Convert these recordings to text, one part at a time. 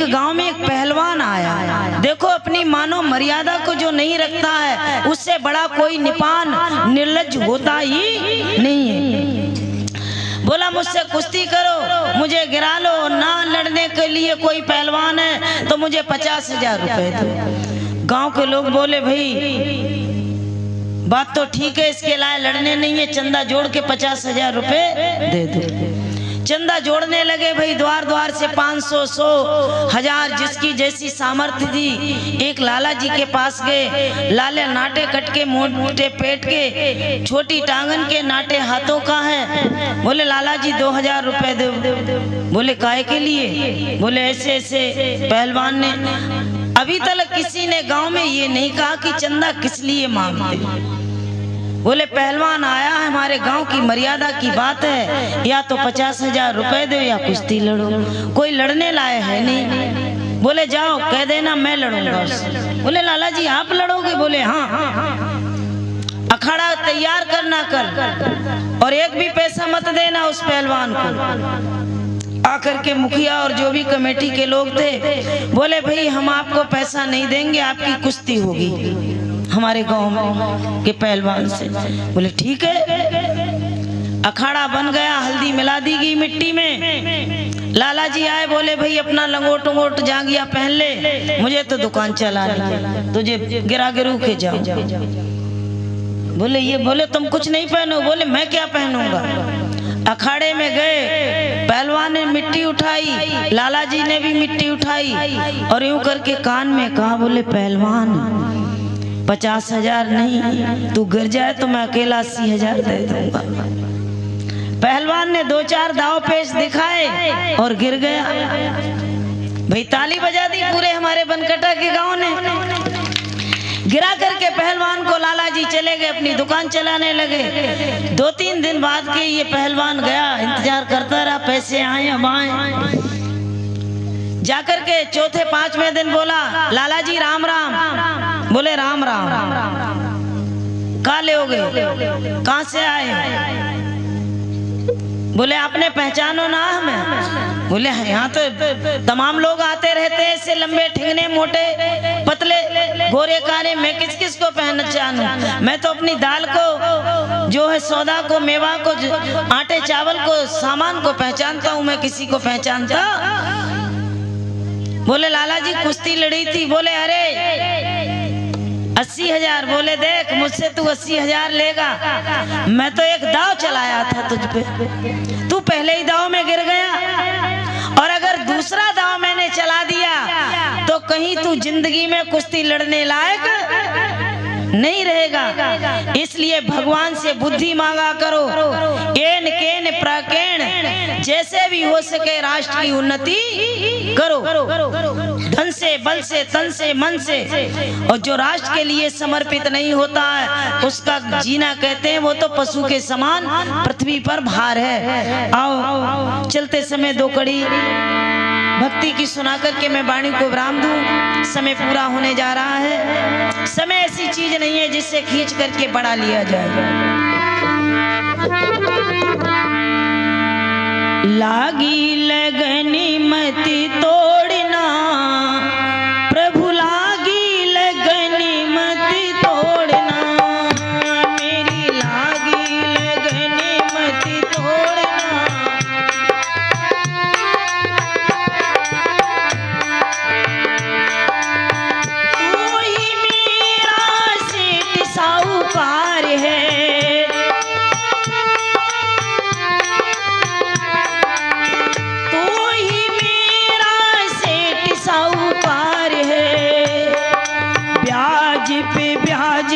एक गांव में एक पहलवान आया। देखो अपनी मानव मर्यादा को जो नहीं रखता है उससे बड़ा कोई निपान निर्लज्ज होता ही नहीं है। बोला मुझसे कुश्ती करो, मुझे गिरा लो, ना लड़ने के लिए कोई पहलवान है तो मुझे 50,000 रुपए दो। गांव के लोग बोले भाई बात तो ठीक है, इसके लाए लड़ने नहीं है, चंदा जोड़ के 50,000 रुपए दे दो। चंदा जोड़ने लगे भाई, द्वार द्वार से 500, 100, 1000 जिसकी जैसी सामर्थ्य थी। एक लाला जी के पास गए। लाले नाटे कट के, मोटे पेट के, छोटी टांगन के, नाटे हाथों का है। बोले लाला जी 2000 रुपए दो। बोले काहे के लिए? बोले ऐसे ऐसे पहलवान ने। अभी तक किसी ने गांव में ये नहीं कहा कि चंदा किस लिए मांगते। बोले पहलवान आया है, हमारे गांव की मर्यादा की बात है, या तो 50,000 रुपए दो या कुश्ती लड़ो। कोई लड़ने लाए है नहीं। बोले जाओ कह देना मैं लड़ूंगा उससे। बोले लाला जी आप लड़ोगे? बोले हाँ। अखाड़ा तैयार करना कल, और एक भी पैसा मत देना उस पहलवान को। आकर के मुखिया और जो भी कमेटी के लोग थे बोले भाई हम आपको पैसा नहीं देंगे, आपकी कुश्ती होगी हमारे गांव के पहलवान से। बोले ठीक है। अखाड़ा बन गया, हल्दी मिला दी गई मिट्टी में। लाला जी आए, बोले भाई अपना लंगोट उंगोट जांगिया पहन ले, मुझे तो दुकान चलानी है, तुझे गिरा गिरू के जाओ। बोले ये, बोले तुम कुछ नहीं पहनो। बोले मैं क्या पहनूंगा। अखाड़े में गए, पहलवान ने मिट्टी उठाई, लाला जी ने भी मिट्टी उठाई और यूं करके कान में कहा, बोले पहलवान 50,000 नहीं, तू गिर जाए तो मैं अकेला 80,000 दे दूंगा। पहलवान ने 2-4 दाव पेश दिखाए और गिर गया। भाई ताली बजा दी पूरे हमारे बनकटा के गांव ने। गिरा करके पहलवान को लाला जी चले गए, अपनी दुकान चलाने लगे। 2-3 दिन बाद के ये पहलवान गया, इंतजार करता रहा पैसे आए अब आए। जाकर के चौथे 5वें दिन बोला लाला जी राम राम। बोले राम राम। कहाँ ले हो गए, कहाँ से आए? बोले आपने पहचानो ना हमें? बोले यहाँ तो तमाम लोग आते रहते हैं, ऐसे लंबे ठिंगने, मोटे पतले, गोरे काले, मैं किस किस को पहचानूं? मैं तो अपनी दाल को, जो है सौदा को, मेवा को, आटे चावल को, सामान को पहचानता हूँ, मैं किसी को पहचानता। बोले लाला जी कुश्ती लड़ी थी। बोले अरे 80,000। बोले देख मुझसे तू 80,000 लेगा, मैं तो एक दाव चलाया था तुझ पे, तू पहले ही दाव में गिर गया, और अगर दूसरा दाव मैंने चला दिया तो कहीं तू जिंदगी में कुश्ती लड़ने लायक नहीं रहेगा। इसलिए भगवान से बुद्धि मांगा करो, केन केन प्रकेण, जैसे भी हो सके राष्ट्र की उन्नति करो, धन से, बल से, तन से, मन से। और जो राष्ट्र के लिए समर्पित नहीं होता है उसका जीना कहते हैं वो तो पशु के समान पृथ्वी पर भार है। आओ चलते समय 2 कड़ी भक्ति की सुना करके मैं वाणी को विराम दूं। समय पूरा होने जा रहा है। समय ऐसी चीज नहीं है जिससे खींच करके बढ़ा लिया जाए। लागी लगनी मति तोड़ना, प्रभु लागी लगनी मति तोड़ना, मेरी लागी लगनी मति तोड़ना। तू ही मेरा सेठ साहूकार है,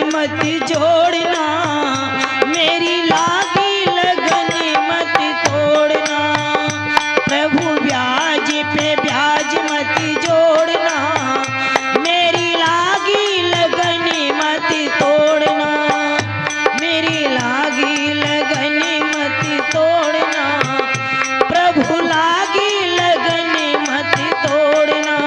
मत जोड़ना, मेरी लागी लगनी मत तोड़ना, प्रभु ब्याज पे ब्याज मत जोड़ना, मेरी लागी लगनी मत तोड़ना, मेरी लागी लगनी मत तोड़ना, प्रभु लागी लगनी मत तोड़ना।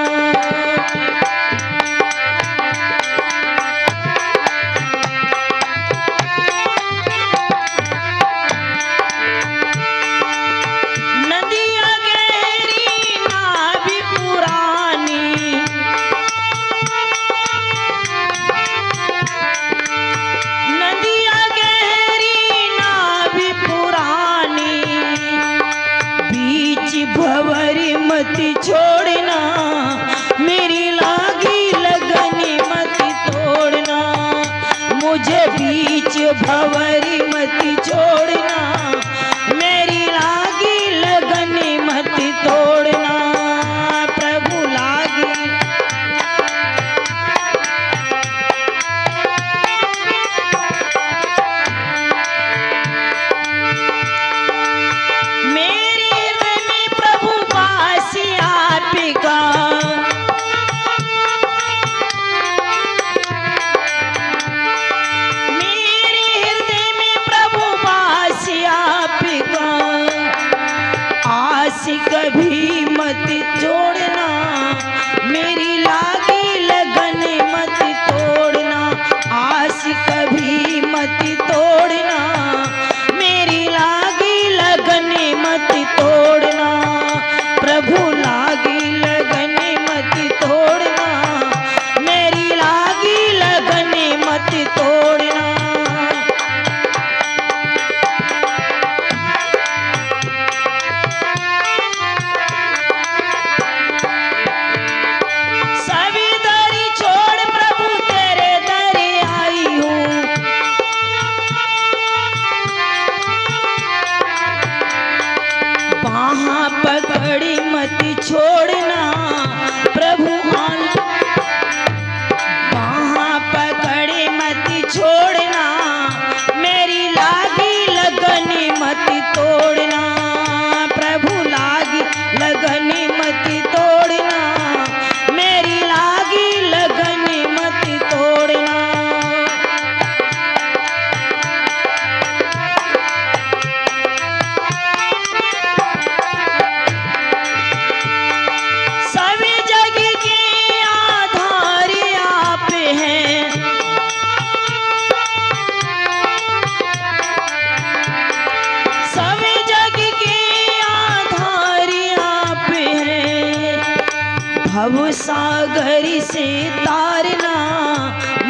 भव सागर से तारना,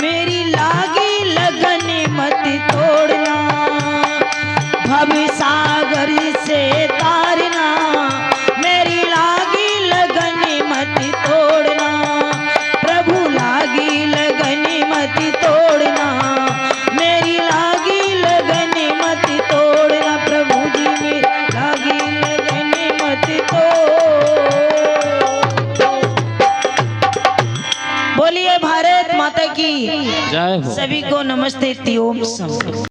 मेरी लागी लगन मत तोड़ना। भव सागर से तारना, मेरी लागी लगन मत तोड़ना। प्रभु लागी लगन मत तोड़ना, मेरी लागी लगन मत तोड़ना। प्रभु जी मेरी लागी लगन मत तोड़। बोलिए भारत माता की जय हो। सभी को नमस्ते। ओम सम।